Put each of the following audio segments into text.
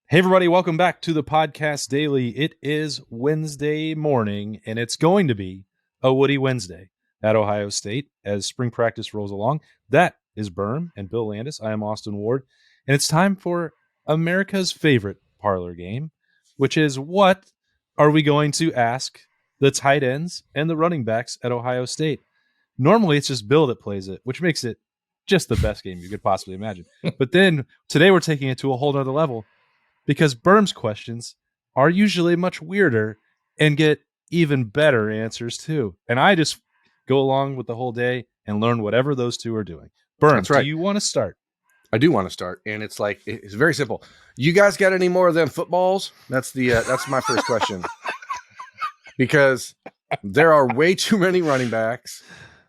Hey, everybody, welcome back to the podcast daily. It is Wednesday morning, and it's going to be a Woody Wednesday at Ohio State as spring practice rolls along. That is Berm and Bill Landis. I am Austin Ward, and it's time for America's favorite parlor game, which is what are we going to ask the tight ends and the running backs at Ohio State? Normally, it's just Bill that plays it, which makes it just the best game you could possibly imagine. But then today we're taking it to a whole nother level, because Berm's questions are usually much weirder and get even better answers too. And I just go along with the whole day and learn whatever those two are doing. Berm, That's right. Do you want to start? I do want to start, and it's very simple. You guys got any more of them footballs? That's my first question, because there are way too many running backs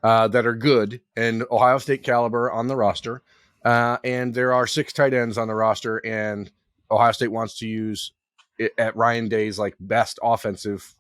that are good and Ohio State caliber on the roster, and there are 6 tight ends on the roster, and Ohio State wants to use it at Ryan Day's best offensive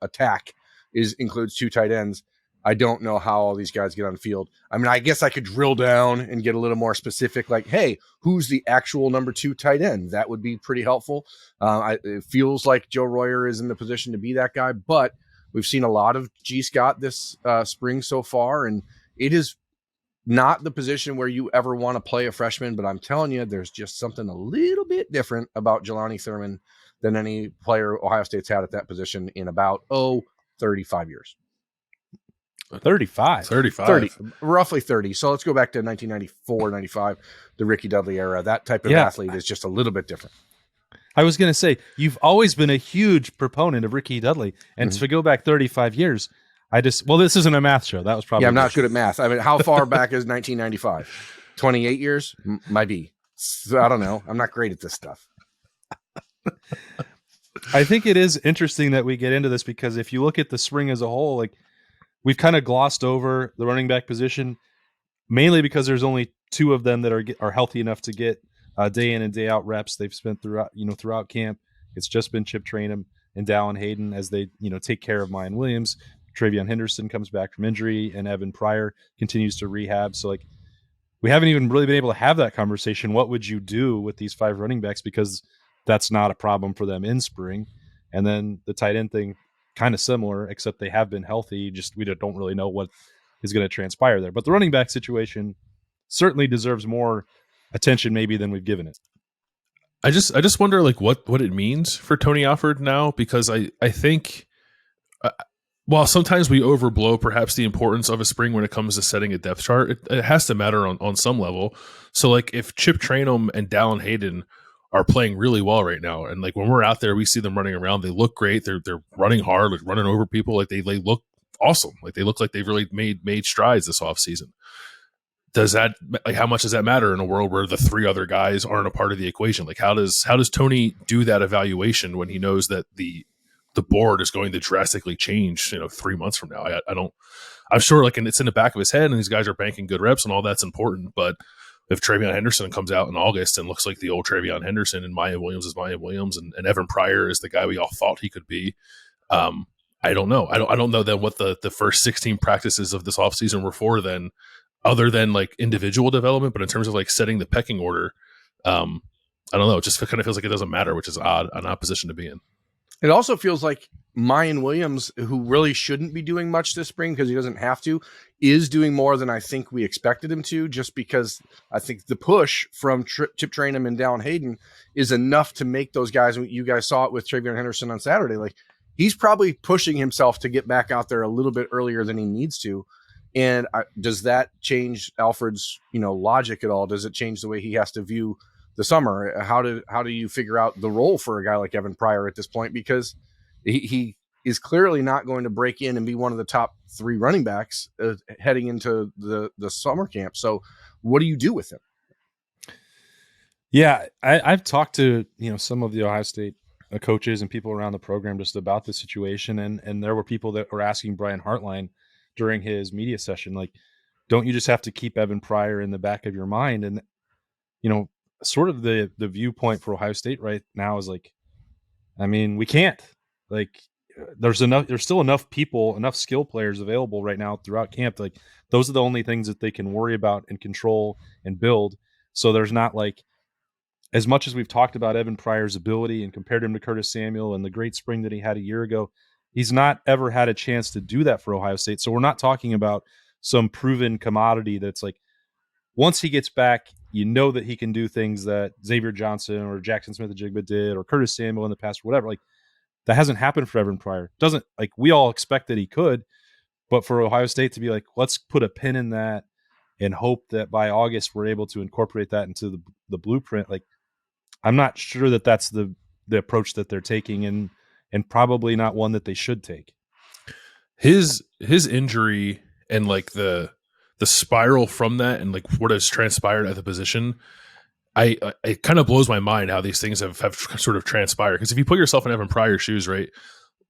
attack includes 2 tight ends. I don't know how all these guys get on the field. I mean, I guess I could drill down and get a little more specific, like, hey, who's the actual number 2 tight end? That would be pretty helpful. It feels like Joe Royer is in the position to be that guy, but we've seen a lot of G. Scott this spring so far, and it is not the position where you ever want to play a freshman, but I'm telling you, there's just something a little bit different about Jelani Thurman than any player Ohio State's had at that position in about, 35 years. 35. 30, roughly 30. So let's go back to 1994, 95, the Ricky Dudley era. That type of athlete is just a little bit different. I was going to say, you've always been a huge proponent of Ricky Dudley. And to go back 35 years, this isn't a math show. That was probably. Yeah, I'm not good at math. I mean, how far back is 1995? 28 years? Might be. So, I don't know. I'm not great at this stuff. I think it is interesting that we get into this, because if you look at the spring as a whole, we've kind of glossed over the running back position, mainly because there's only 2 of them that are healthy enough to get day in and day out reps. They've spent throughout camp. It's just been Chip Trayanum and Dallin Hayden as they take care of Mayan Williams. Travion Henderson comes back from injury, and Evan Pryor continues to rehab. So we haven't even really been able to have that conversation. What would you do with these 5 running backs? Because that's not a problem for them in spring. And then the tight end thing, kind of similar, except they have been healthy. Just we don't really know what is going to transpire there. But the running back situation certainly deserves more attention maybe than we've given it. I just wonder what it means for Tony Alford now, because I think while sometimes we overblow perhaps the importance of a spring when it comes to setting a depth chart, it has to matter on some level. So if Chip Trayanum and Dallin Hayden are playing really well right now, and when we're out there, we see them running around, they look great. They're running hard, running over people. They look awesome. They look like they've really made strides this offseason. Does that how much does that matter in a world where the 3 other guys aren't a part of the equation? How does Tony do that evaluation when he knows that the board is going to drastically change 3 months from now? I'm sure and it's in the back of his head, and these guys are banking good reps, and all that's important. But if Travion Henderson comes out in August and looks like the old Travion Henderson, and Mayan Williams is Mayan Williams, and Evan Pryor is the guy we all thought he could be, I don't know. I don't know then what the first 16 practices of this offseason were for then, other than individual development. But in terms of setting the pecking order, I don't know. It just kind of feels like it doesn't matter, which is odd, an odd position to be in. It also feels like Mayan Williams, who really shouldn't be doing much this spring because he doesn't have to, is doing more than I think we expected him to, just because I think the push from Chip Trayanum and Dallin Hayden is enough to make those guys, you guys saw it with Travion Henderson on Saturday, he's probably pushing himself to get back out there a little bit earlier than he needs to. And does that change Alford's logic at all? Does it change the way he has to view the summer? How do you figure out the role for a guy like Evan Pryor at this point? Because he is clearly not going to break in and be one of the top 3 running backs heading into the summer camp. So what do you do with him? Yeah, I've talked to some of the Ohio State coaches and people around the program just about the situation, and there were people that were asking Brian Hartline during his media session, don't you just have to keep Evan Pryor in the back of your mind? And sort of the viewpoint for Ohio State right now is we can't. There's still enough people, enough skill players available right now throughout camp. Those are the only things that they can worry about and control and build. So there's not as much as we've talked about Evan Pryor's ability and compared him to Curtis Samuel and the great spring that he had a year ago, he's not ever had a chance to do that for Ohio State. So we're not talking about some proven commodity that's like, once he gets back, you know that he can do things that Xavier Johnson or Jackson Smith-Njigba did, or Curtis Samuel in the past, or whatever. Like, that hasn't happened for Evan Pryor. Doesn't, like, we all expect that he could, but for Ohio State to be like, let's put a pin in that and hope that by August we're able to incorporate that into the blueprint. Like, I'm not sure that that's the approach that they're taking, and probably not one that they should take. His injury and like the spiral from that and like what has transpired at the position, it kind of blows my mind how these things have sort of transpired. Because if you put yourself in Evan Pryor's shoes, right,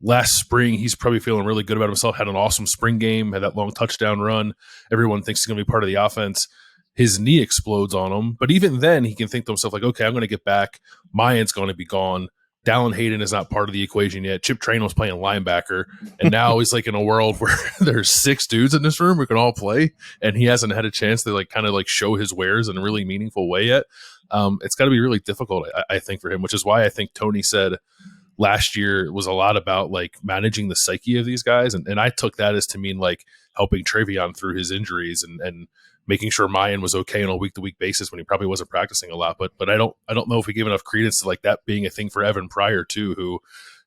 last spring he's probably feeling really good about himself, had an awesome spring game, had that long touchdown run. Everyone thinks he's going to be part of the offense. His knee explodes on him, but even then he can think to himself like, okay, I'm going to get back. Mayan's going to be gone. Dallin Hayden is not part of the equation yet. Chip Train was playing linebacker, and now he's like in a world where there's 6 dudes in this room who can all play, and he hasn't had a chance to like kind of like show his wares in a really meaningful way yet. It's got to be really difficult, I think, for him, which is why I think Tony said last year was a lot about like managing the psyche of these guys, and I took that as to mean like helping Travion through his injuries and making sure Mayan was okay on a week-to-week basis when he probably wasn't practicing a lot. But I don't know if we give enough credence to like that being a thing for Evan Pryor too, who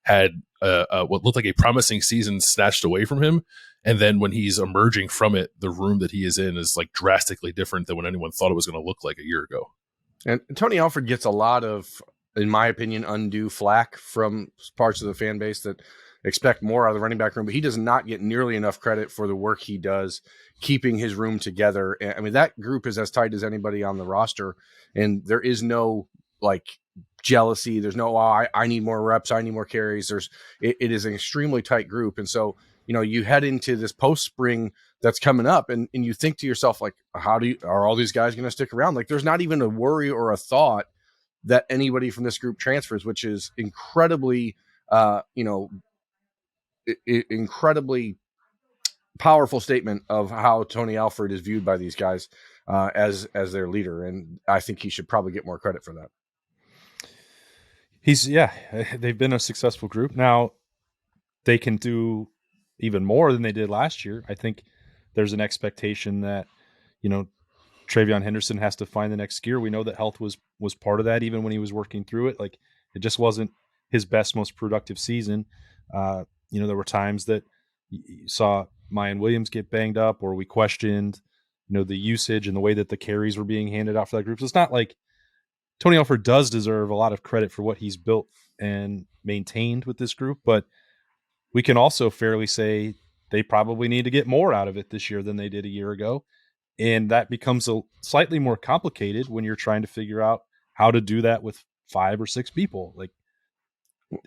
had what looked like a promising season snatched away from him. And then when he's emerging from it, the room that he is in is like drastically different than when anyone thought it was going to look like a year ago. And Tony Alford gets a lot of, in my opinion, undue flack from parts of the fan base that expect more out of the running back room, but he does not get nearly enough credit for the work he does keeping his room together. I mean, that group is as tight as anybody on the roster, and there is no like jealousy. There's no, I need more reps, I need more carries. It is an extremely tight group. And so, you know, you head into this post spring that's coming up and you think to yourself, like, are all these guys going to stick around? Like, there's not even a worry or a thought that anybody from this group transfers, which is incredibly, incredibly powerful statement of how Tony Alford is viewed by these guys as their leader. And I think he should probably get more credit for that. They've been a successful group. Now they can do even more than they did last year. I think there's an expectation that, you know, Travion Henderson has to find the next gear. We know that health was part of that, even when he was working through it. Like, it just wasn't his best, most productive season. You know, there were times that you saw Mayan Williams get banged up, or we questioned, you know, the usage and the way that the carries were being handed out for that group. So it's not like Tony Alford does deserve a lot of credit for what he's built and maintained with this group, but we can also fairly say they probably need to get more out of it this year than they did a year ago. And that becomes a slightly more complicated when you're trying to figure out how to do that with 5 or 6 people. Like,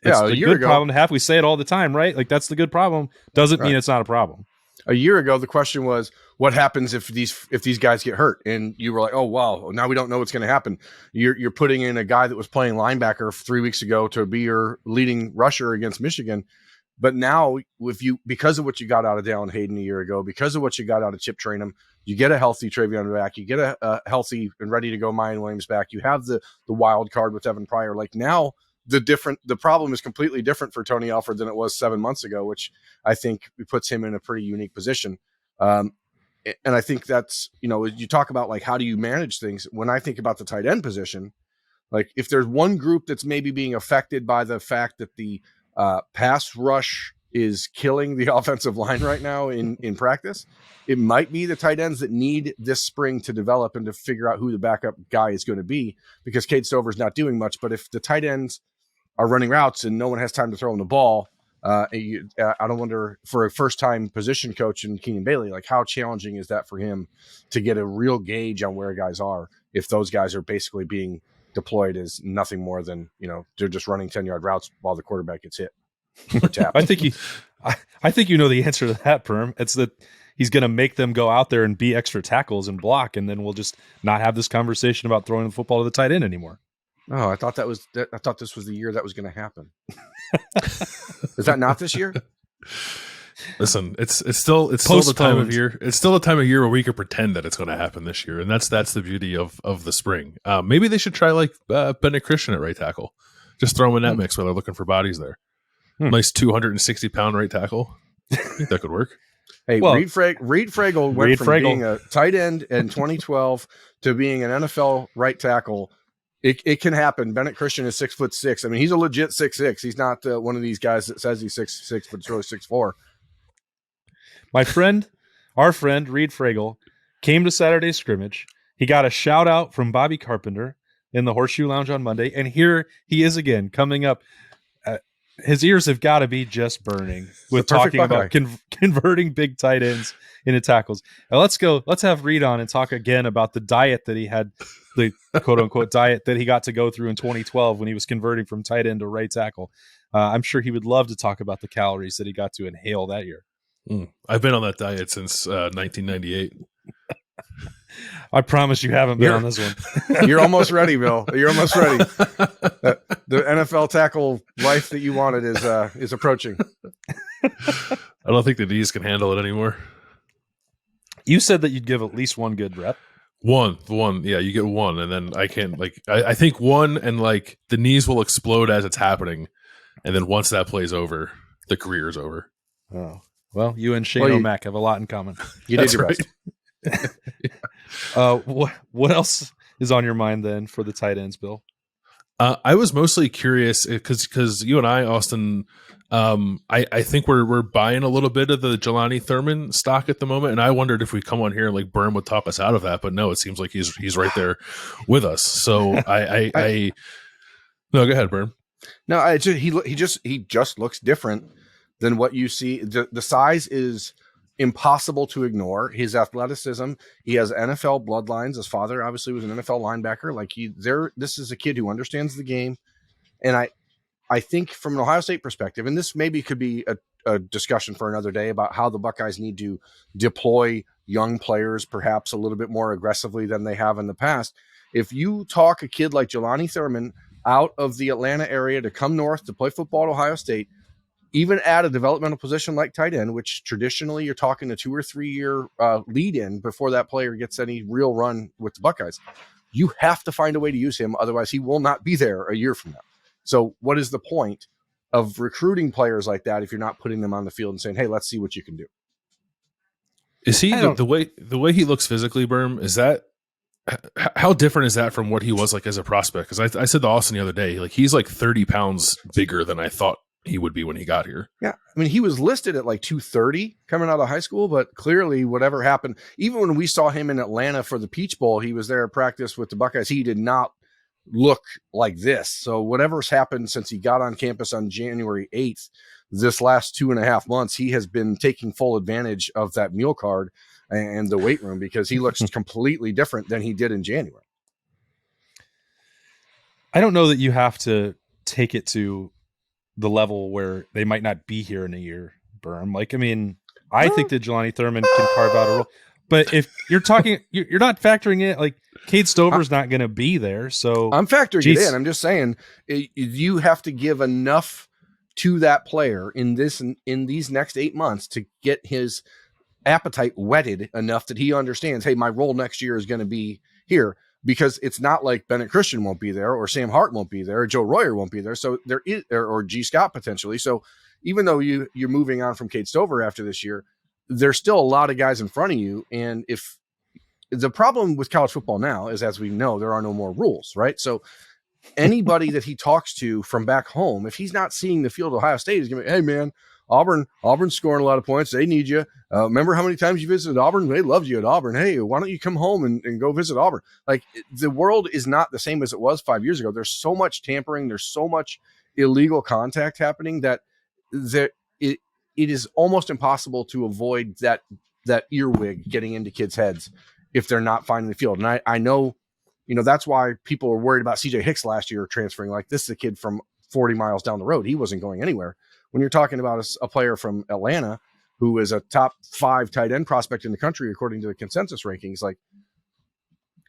it's a good problem to have. We say it all the time, right? Like, that's the good problem. Doesn't mean it's not a problem. A year ago, the question was, what happens if these guys get hurt? And you were like, oh, wow, now we don't know what's going to happen. You're putting in a guy that was playing linebacker 3 weeks ago to be your leading rusher against Michigan. But now, because of what you got out of Dallin Hayden a year ago, because of what you got out of Chip Trainum, you get a healthy Travion back, you get a healthy and ready to go Mayan Williams back, you have the wild card with Evan Pryor. Like, now the problem is completely different for Tony Alford than it was 7 months ago, which I think puts him in a pretty unique position. And I think that's, you know, you talk about like, how do you manage things? When I think about the tight end position, like, if there's one group that's maybe being affected by the fact that the pass rush is killing the offensive line right now in practice, it might be the tight ends that need this spring to develop and to figure out who the backup guy is going to be, because Cade Stover's not doing much. But if the tight ends are running routes and no one has time to throw them the ball, I don't wonder, for a first-time position coach in Keenan Bailey, like, how challenging is that for him to get a real gauge on where guys are if those guys are basically being deployed as nothing more than, you know, they're just running 10-yard routes while the quarterback gets hit or tapped. I think you know the answer to that, Perm. It's that he's going to make them go out there and be extra tackles and block, and then we'll just not have this conversation about throwing the football to the tight end anymore. Oh, I thought this was the year that was going to happen. Is that not this year? Listen, it's still the time of year. It's still the time of year where we could pretend that it's going to happen this year, and that's the beauty of the spring. Maybe they should try like Bennett Christian at right tackle. Just throw him in that mix while they're looking for bodies there. Nice 260-pound right tackle. I think that could work. Hey, well, Reed Fragel went from being a tight end in 2012 to being an NFL right tackle. It can happen. Bennett Christian is 6'6". I mean, he's a legit 6'6". He's not one of these guys that says he's 6'6", but it's really 6'4". Our friend Reed Fragel came to Saturday's scrimmage. He got a shout out from Bobby Carpenter in the Horseshoe Lounge on Monday, and here he is again coming up. His ears have got to be just burning with talking about converting big tight ends into tackles. Now let's have Reed on and talk again about the diet that he had, the quote unquote diet that he got to go through in 2012 when he was converting from tight end to right tackle. I'm sure he would love to talk about the calories that he got to inhale that year. I've been on that diet since 1998. I promise you haven't been on this one. You're almost ready, Bill. You're almost ready. The NFL tackle life that you wanted is approaching. I don't think the knees can handle it anymore. You said that you'd give at least one good rep. One. Yeah, you get one, and then I can't I think one, and like the knees will explode as it's happening, and then once that plays over, the career is over. Oh. Well, you and Shane O'Mac have a lot in common. You did your best. What else is on your mind then for the tight ends, Bill? I was mostly curious because you and I, Austin, I think we're buying a little bit of the Jelani Thurman stock at the moment, and I wondered if we come on here and like Berm would talk us out of that, but no, it seems like he's right there with us. So I no, go ahead, Berm. No, he just looks different than what you see. The size is impossible to ignore. His athleticism, he has NFL bloodlines. His father obviously was an NFL linebacker. This is a kid who understands the game. And I think from an Ohio State perspective, and this maybe could be a discussion for another day about how the Buckeyes need to deploy young players perhaps a little bit more aggressively than they have in the past. If you talk a kid like Jelani Thurman out of the Atlanta area to come north to play football at Ohio State, even at a developmental position like tight end, which traditionally you're talking a 2 or 3 year lead in before that player gets any real run with the Buckeyes, you have to find a way to use him. Otherwise he will not be there a year from now. So what is the point of recruiting players like that if you're not putting them on the field and saying, hey, let's see what you can do? Is he the way he looks physically, Berm? Is that how different is that from what he was like as a prospect? Because I said to Austin the other day, like he's like 30 pounds bigger than I thought he would be when he got here. Yeah. I mean, he was listed at like 230 coming out of high school, but clearly whatever happened, even when we saw him in Atlanta for the Peach Bowl, he was there at practice with the Buckeyes. He did not look like this. So whatever's happened since he got on campus on January 8th, this last 2.5 months, he has been taking full advantage of that meal card and the weight room because he looks completely different than he did in January. I don't know that you have to take it to the level where they might not be here in a year, Berm. Like, I mean, I think that Jelani Thurman can carve out a role. But if you're talking, you're not factoring in, like, Cade Stover's not going to be there. So I'm factoring it in. I'm just saying you have to give enough to that player in these next 8 months to get his appetite whetted enough that he understands, hey, my role next year is going to be here. Because it's not like Bennett Christian won't be there, or Sam Hart won't be there, or Joe Royer won't be there. So there is, or G. Scott potentially. So even though you're moving on from Cade Stover after this year, there's still a lot of guys in front of you. And if the problem with college football now is, as we know, there are no more rules, right? So anybody that he talks to from back home, if he's not seeing the field of Ohio State, is going to be, hey man, Auburn's scoring a lot of points. They need you. Remember how many times you visited Auburn? They loved you at Auburn. Hey, why don't you come home and go visit Auburn? Like, the world is not the same as it was 5 years ago. There's so much tampering. There's so much illegal contact happening that it is almost impossible to avoid that earwig getting into kids' heads if they're not finding the field. And I know, that's why people were worried about CJ Hicks last year transferring. Like, this is a kid from 40 miles down the road. He wasn't going anywhere. When you're talking about a player from Atlanta who is a top 5 tight end prospect in the country, according to the consensus rankings, like,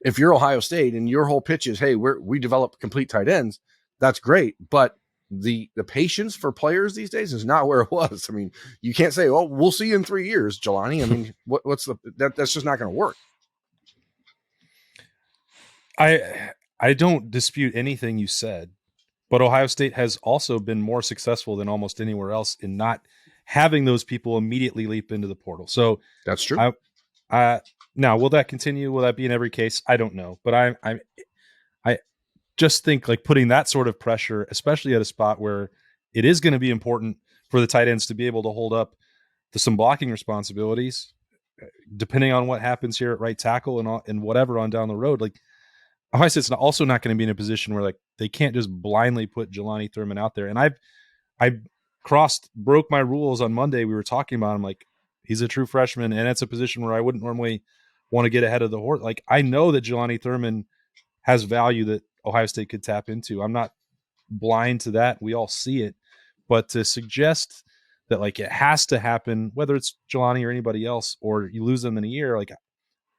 if you're Ohio State and your whole pitch is, hey, we develop complete tight ends, that's great. But the patience for players these days is not where it was. I mean, you can't say, "Oh, we'll see you in 3 years, Jelani." I mean, what's that's just not going to work. I don't dispute anything you said, but Ohio State has also been more successful than almost anywhere else in not having those people immediately leap into the portal. So that's true. Now, will that continue? Will that be in every case? I don't know, but I just think like putting that sort of pressure, especially at a spot where it is going to be important for the tight ends to be able to hold up to some blocking responsibilities, depending on what happens here at right tackle and whatever on down the road. Like, Ohio State's also not going to be in a position where like they can't just blindly put Jelani Thurman out there. And I broke my rules on Monday. We were talking about him like he's a true freshman, and it's a position where I wouldn't normally want to get ahead of the horse. Like, I know that Jelani Thurman has value that Ohio State could tap into. I'm not blind to that. We all see it. But to suggest that like it has to happen, whether it's Jelani or anybody else, or you lose them in a year, like I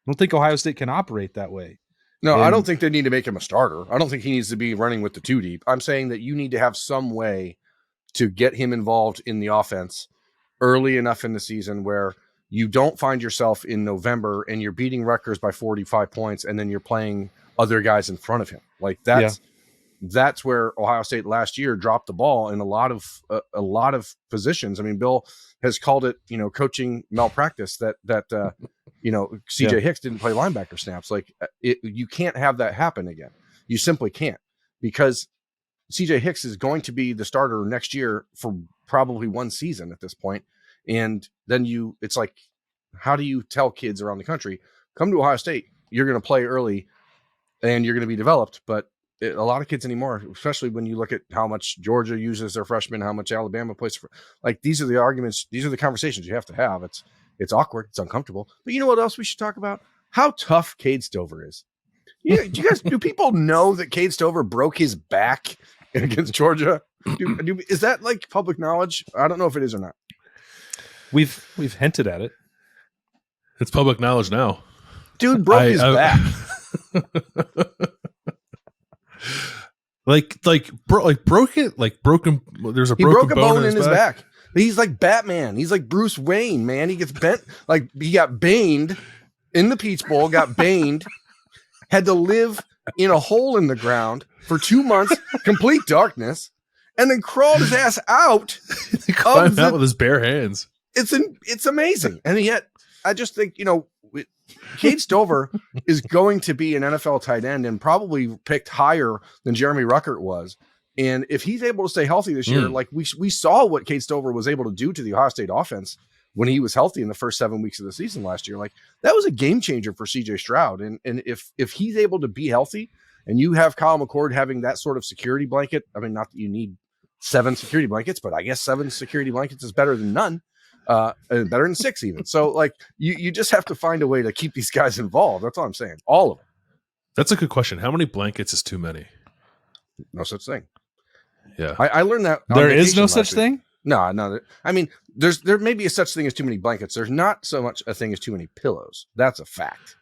don't think Ohio State can operate that way. No, I don't think they need to make him a starter. I don't think he needs to be running with the 2 deep. I'm saying that you need to have some way to get him involved in the offense early enough in the season where you don't find yourself in November and you're beating Rutgers by 45 points and then you're playing other guys in front of him. Like that's where Ohio State last year dropped the ball in a lot of positions. I mean, Bill has called it, coaching malpractice that CJ Hicks didn't play linebacker snaps. Like you can't have that happen again. You simply can't, because CJ Hicks is going to be the starter next year for probably one season at this point. And then it's like, how do you tell kids around the country, come to Ohio State, you're going to play early and you're going to be developed. But a lot of kids anymore, especially when you look at how much Georgia uses their freshmen, how much Alabama plays for, like, these are the arguments, these are the conversations you have to have. It's awkward, it's uncomfortable. But you know what else we should talk about? How tough Cade Stover is. Do people know that Cade Stover broke his back against Georgia? Is that like public knowledge? I don't know if it is or not. We've hinted at it. It's public knowledge now. Dude broke his back. broken. There's a he broken broke a bone in his back. He's like Batman. He's like Bruce Wayne, man. He gets bent. Like, he got baned in the Peach Bowl, got baned, had to live in a hole in the ground for 2 months, complete darkness, and then crawled his ass out. He climbed out with his bare hands. It's amazing. And yet, I just think, Cade Stover is going to be an NFL tight end and probably picked higher than Jeremy Ruckert was. And if he's able to stay healthy this year, like we saw what Cade Stover was able to do to the Ohio State offense when he was healthy in the first 7 weeks of the season last year, like that was a game changer for CJ Stroud. And if he's able to be healthy and you have Kyle McCord having that sort of security blanket, I mean, not that you need 7 security blankets, but I guess 7 security blankets is better than none. Better than 6 even. So like you just have to find a way to keep these guys involved. That's all I'm saying. All of them. That's a good question. How many blankets is too many? No such thing. Yeah. I learned that. There is no such thing? No. I mean, there may be a such thing as too many blankets. There's not so much a thing as too many pillows. That's a fact.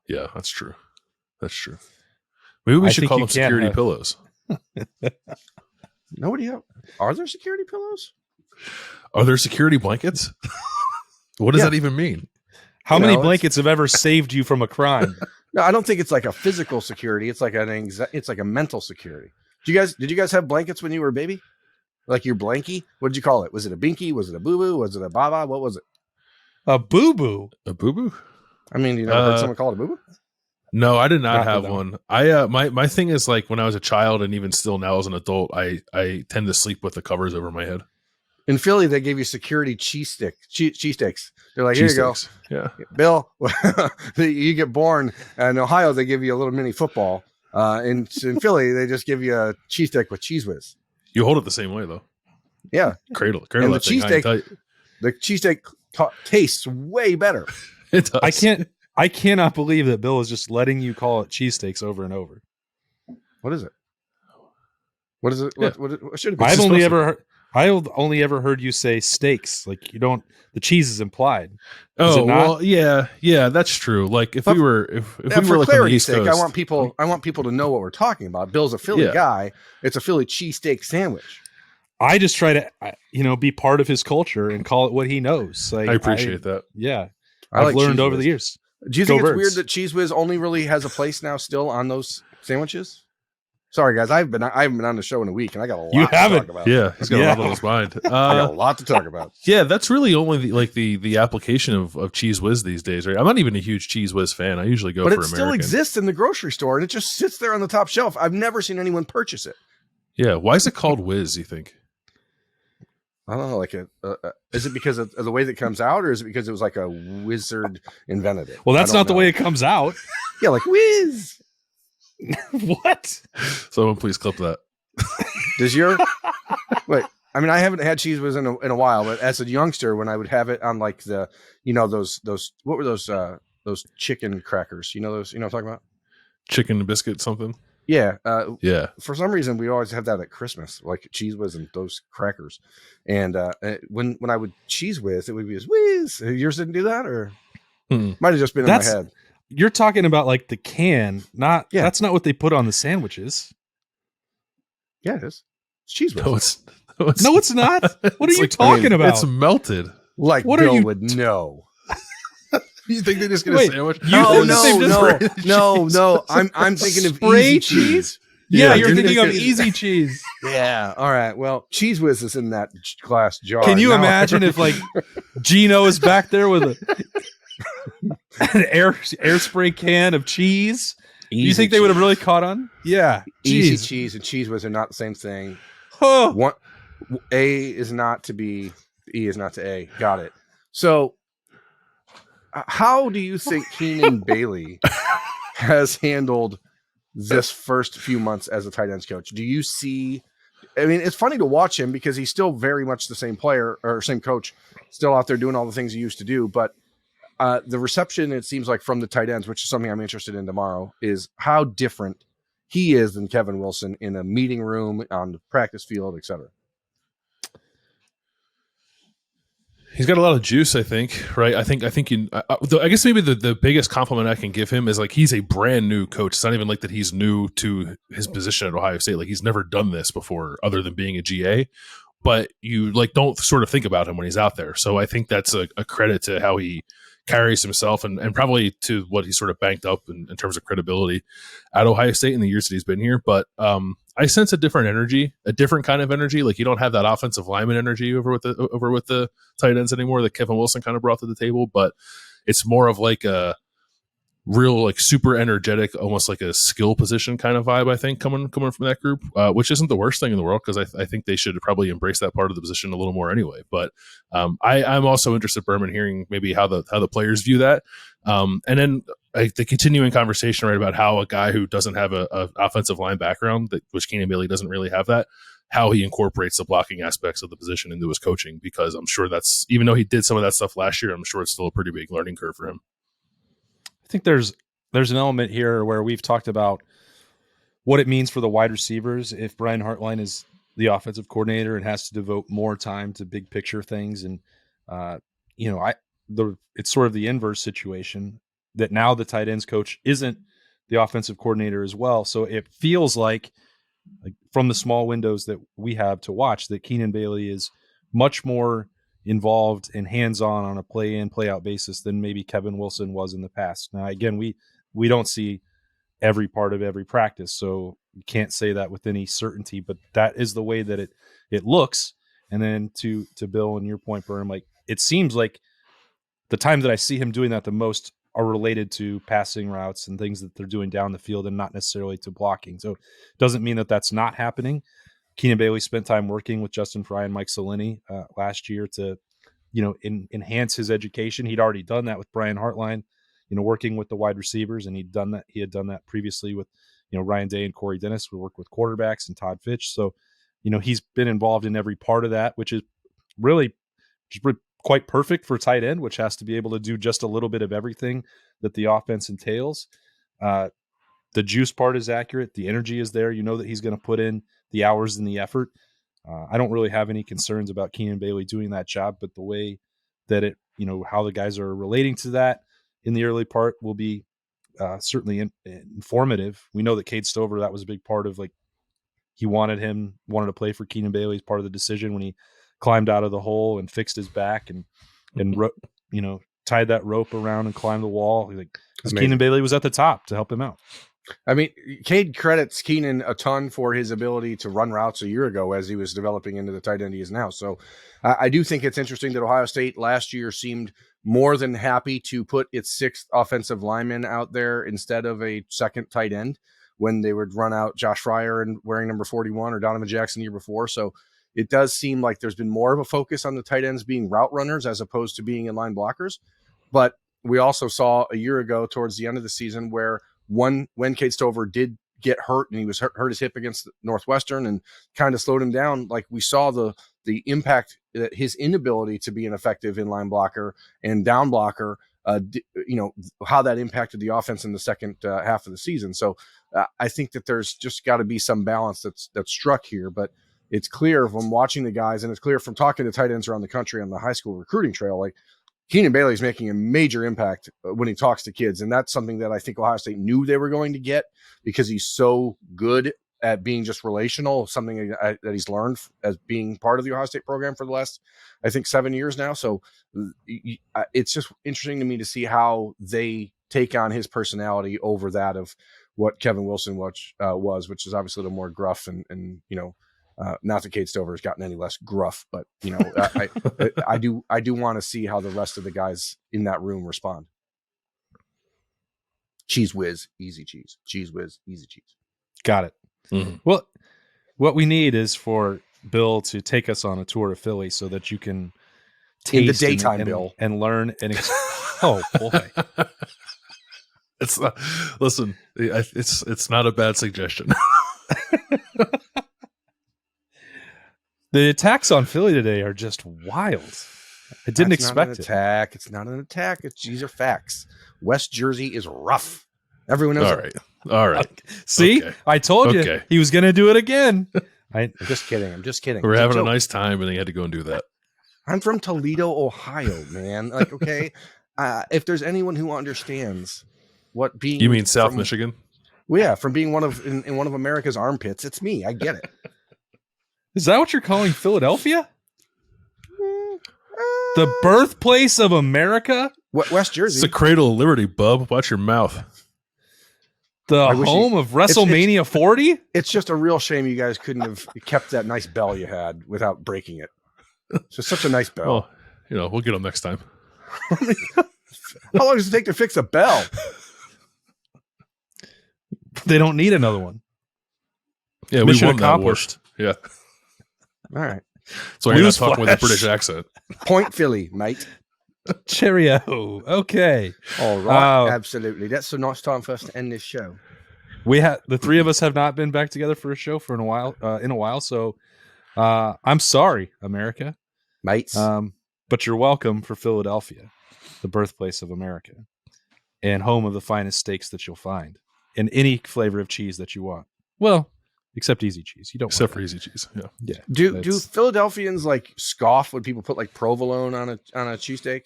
Yeah, that's true. Maybe we should call them security pillows. Are there security pillows? Are there security blankets? What does that even mean? How many blankets have ever saved you from a crime? No, I don't think it's like a physical security. It's like it's like a mental security. Did you guys have blankets when you were a baby? Like your blankie? What did you call it? Was it a binky? Was it a boo-boo? Was it a baba? What was it? A boo-boo. A boo-boo? I mean, you never heard someone call it a boo-boo? No, I did not have one. I my thing is like when I was a child and even still now as an adult, I tend to sleep with the covers over my head. In Philly, they gave you security cheese steaks. They're like, here you go. Yeah. Bill, you get born. In Ohio, they give you a little mini football. In Philly, they just give you a cheese steak with Cheese Whiz. You hold it the same way, though. Yeah. Cradle and the cheesesteak tastes way better. It does. I cannot believe that Bill is just letting you call it cheesesteaks over and over. What is it? What is it? Yeah. What should it be? I only ever heard you say steaks. Like you don't. The cheese is implied. Oh well, yeah, that's true. Like if we were like on the East sake, Coast, I want people to know what we're talking about. Bill's a Philly guy. It's a Philly cheesesteak sandwich. I just try to, be part of his culture and call it what he knows. Like, I appreciate that. Yeah. I I've like learned Cheese over Whiz. the years. Do you Go think it's Birds. weird that Cheese Whiz only really has a place now still on those sandwiches? Sorry, guys. I haven't been on the show in a week, and I got a lot You to haven't? talk about. Yeah, he's got a lot on his mind. I got a lot to talk about. Yeah, that's really only the application of Cheese Whiz these days, right? I'm not even a huge Cheese Whiz fan. I usually go But for it still American. exists in the grocery store, and it just sits there on the top shelf. I've never seen anyone purchase it. Yeah, why is it called Whiz, you think? I don't know, like is it because of the way that it comes out, or is it because it was like a wizard invented it? Well, that's I don't not the know. way it comes out. Yeah, like whiz. What? Someone please clip that. Does your wait? I mean, I haven't had Cheese Whiz in a while, but as a youngster, when I would have it on like the, those what were those chicken crackers? You know those? You know what I'm talking about? Chicken and biscuit something? Yeah. Yeah. For some reason, we always have that at Christmas, like Cheese Whiz and those crackers. And when I would Cheese Whiz, it would be as whiz. Yours didn't do that, or might have just been in my head. You're talking about like the can, not Yeah. That's not what they put on the sandwiches. Yeah, it is. It's Cheese Whiz. No, it's not. What are you like- talking about? It's melted. Like What are Bill you would know. You think they just get Wait, a sandwich? you No, think no, they've just no, sprayed no. I'm thinking of Spray easy cheese? cheese. Yeah, Yeah, you're you're thinking of thinking- easy cheese. Yeah. All right. Well, Cheese Whiz is in that glass jar. Can you Now- imagine if like Gino is back there with an air spray can of cheese? Do you think they would have really caught on? Yeah. Easy Jeez. cheese and Cheese Whiz are not the same thing. Huh. One A is not to B, E is not to A. Got it. So, how do you think Keenan Bailey has handled this first few months as a tight ends coach? Do you see? I mean, it's funny to watch him because he's still very much the same player or same coach, still out there doing all the things he used to do. But the reception, it seems like, from the tight ends, which is something I'm interested in tomorrow, is how different he is than Kevin Wilson in a meeting room, on the practice field, etc. He's got a lot of juice, I think. Right? I think I guess maybe the biggest compliment I can give him is like he's a brand new coach. It's not even like that he's new to his position at Ohio State. Like he's never done this before, other than being a GA. But you like don't sort of think about him when he's out there. So I think that's a credit to how he carries himself and probably to what he's sort of banked up in terms of credibility at Ohio State in the years that he's been here. But I sense a different energy, a different kind of energy. Like you don't have that offensive lineman energy over with the tight ends anymore that Kevin Wilson kind of brought to the table, but it's more of like a real like super energetic, almost like a skill position kind of vibe, I think, coming from that group, which isn't the worst thing in the world because I think they should probably embrace that part of the position a little more anyway. But I'm also interested, Berman, hearing maybe how the players view that. And then the continuing conversation, right, about how a guy who doesn't have a offensive line background, which Keenan Bailey doesn't really have that, how he incorporates the blocking aspects of the position into his coaching, because I'm sure that's, even though he did some of that stuff last year, I'm sure it's still a pretty big learning curve for him. I think there's an element here where we've talked about what it means for the wide receivers if Brian Hartline is the offensive coordinator and has to devote more time to big picture things. And, it's sort of the inverse situation that now the tight ends coach isn't the offensive coordinator as well. So it feels like from the small windows that we have to watch that Keenan Bailey is much more involved and hands-on a play in, play out basis than maybe Kevin Wilson was in the past. Now, again, we don't see every part of every practice, so you can't say that with any certainty, but that is the way that it looks. And then to Bill and your point, Berm, like it seems like the time that I see him doing that the most are related to passing routes and things that they're doing down the field and not necessarily to blocking. So it doesn't mean that that's not happening. Keenan Bailey spent time working with Justin Fry and Mike Salini last year to, enhance his education. He'd already done that with Brian Hartline, working with the wide receivers, and he had done that previously with, Ryan Day and Corey Dennis. We worked with quarterbacks and Todd Fitch. So, he's been involved in every part of that, which is really quite perfect for tight end, which has to be able to do just a little bit of everything that the offense entails. The juice part is accurate. The energy is there. That he's going to put in the hours and the effort. I don't really have any concerns about Keenan Bailey doing that job, but the way that how the guys are relating to that in the early part will be certainly informative. We know that Cade Stover, that was a big part of like he wanted to play for Keenan Bailey as part of the decision when he climbed out of the hole and fixed his back and tied that rope around and climbed the wall. Because Keenan Bailey was at the top to help him out. I mean, Cade credits Keenan a ton for his ability to run routes a year ago as he was developing into the tight end he is now. So I do think it's interesting that Ohio State last year seemed more than happy to put its sixth offensive lineman out there instead of a second tight end when they would run out Josh Fryer and wearing number 41 or Donovan Jackson the year before. So it does seem like there's been more of a focus on the tight ends being route runners as opposed to being inline blockers. But we also saw a year ago towards the end of the season where when Cade Stover did get hurt and he was hurt his hip against Northwestern and kind of slowed him down, like we saw the impact that his inability to be an effective inline blocker and down blocker, how that impacted the offense in the second half of the season. So I think that there's just got to be some balance that's struck here, but it's clear from watching the guys, and it's clear from talking to tight ends around the country on the high school recruiting trail, like Keenan Bailey is making a major impact when he talks to kids. And that's something that I think Ohio State knew they were going to get because he's so good at being just relational, something that he's learned as being part of the Ohio State program for the last, I think, 7 years now. So it's just interesting to me to see how they take on his personality over that of what Kevin Wilson was, which is obviously a little more gruff and not that Cade Stover has gotten any less gruff, but I do want to see how the rest of the guys in that room respond. Cheese whiz, easy cheese. Cheese whiz, easy cheese. Got it. Mm-hmm. Well, what we need is for Bill to take us on a tour of Philly so that you can taste in the daytime, Bill, and learn. Oh boy, it's not, listen. It's not a bad suggestion. The attacks on Philly today are just wild. I didn't expect it. Attack. It's not an attack. These are facts. West Jersey is rough. Everyone knows. All right. See, okay. I told you he was going to do it again. I'm just kidding. We're having a nice time, and he had to go and do that. I'm from Toledo, Ohio, man. Like, okay, if there's anyone who understands what being, you mean South Michigan? Well, yeah, from being in one of America's armpits, it's me. I get it. Is that what you're calling Philadelphia? The birthplace of America? What, West Jersey? It's the cradle of liberty, bub. Watch your mouth. The home of WrestleMania 40? It's just a real shame you guys couldn't have kept that nice bell you had without breaking it. It's just such a nice bell. Well, we'll get them next time. How long does it take to fix a bell? They don't need another one. Yeah, Mission we won accomplished. That war. Yeah. All right. So you're not talking with a British accent. Point Philly, mate. Cheerio. Okay. All right. Absolutely. That's a nice time for us to end this show. The three of us have not been back together for a show for in a while. So I'm sorry, America, mates. But you're welcome for Philadelphia, the birthplace of America and home of the finest steaks that you'll find and any flavor of cheese that you want. Well, except easy cheese. You don't except for easy cheese. Yeah. Do Philadelphians like scoff when people put like provolone on a cheesesteak?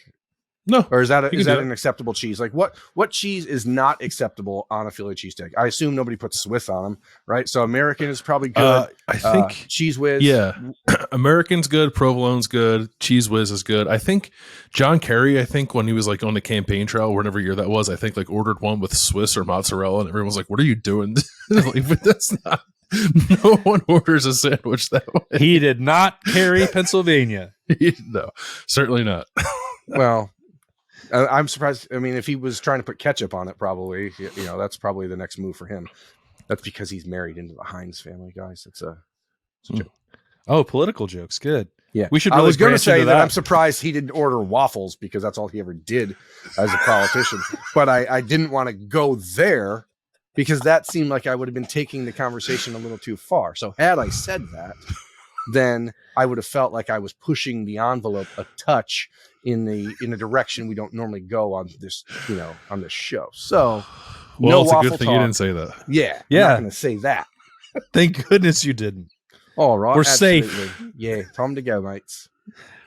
No. Or is that an acceptable cheese? Like what cheese is not acceptable on a Philly cheesesteak? I assume nobody puts Swiss on them, right? So American is probably good. I think Cheese Whiz. Yeah. American's good, provolone's good, Cheese Whiz is good. I think John Kerry, when he was like on the campaign trail, whatever year that was, I think like ordered one with Swiss or mozzarella, and everyone was like, "What are you doing?" Like, but that's not. No one orders a sandwich that way. He did not carry Pennsylvania. No, certainly not. Well, I'm surprised. I mean, if he was trying to put ketchup on it, probably, that's probably the next move for him. That's because he's married into the Hines family, guys. It's a joke. Oh, political jokes. Good. Yeah. We should I was going to say that that I'm surprised he didn't order waffles because that's all he ever did as a politician. But I didn't want to go there because that seemed like I would have been taking the conversation a little too far. So had I said that, then I would have felt like I was pushing the envelope a touch in a direction we don't normally go on this, on this show. So, well, it's a good thing you didn't say that. Yeah. I'm not going to say that. Thank goodness you didn't. All right. We're absolutely. safe. Yeah. Time to go, mates.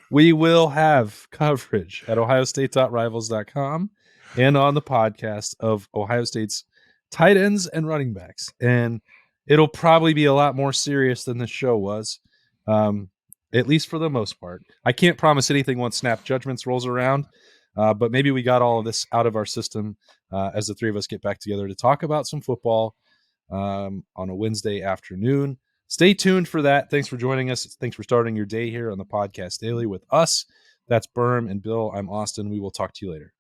We will have coverage at ohiostate.rivals.com and on the podcast of Ohio State's tight ends and running backs. And it'll probably be a lot more serious than this show was, at least for the most part. I can't promise anything once Snap Judgments rolls around, but maybe we got all of this out of our system as the three of us get back together to talk about some football on a Wednesday afternoon. Stay tuned for that. Thanks for joining us. Thanks for starting your day here on the Podcast Daily with us. That's Berm and Bill. I'm Austin. We will talk to you later.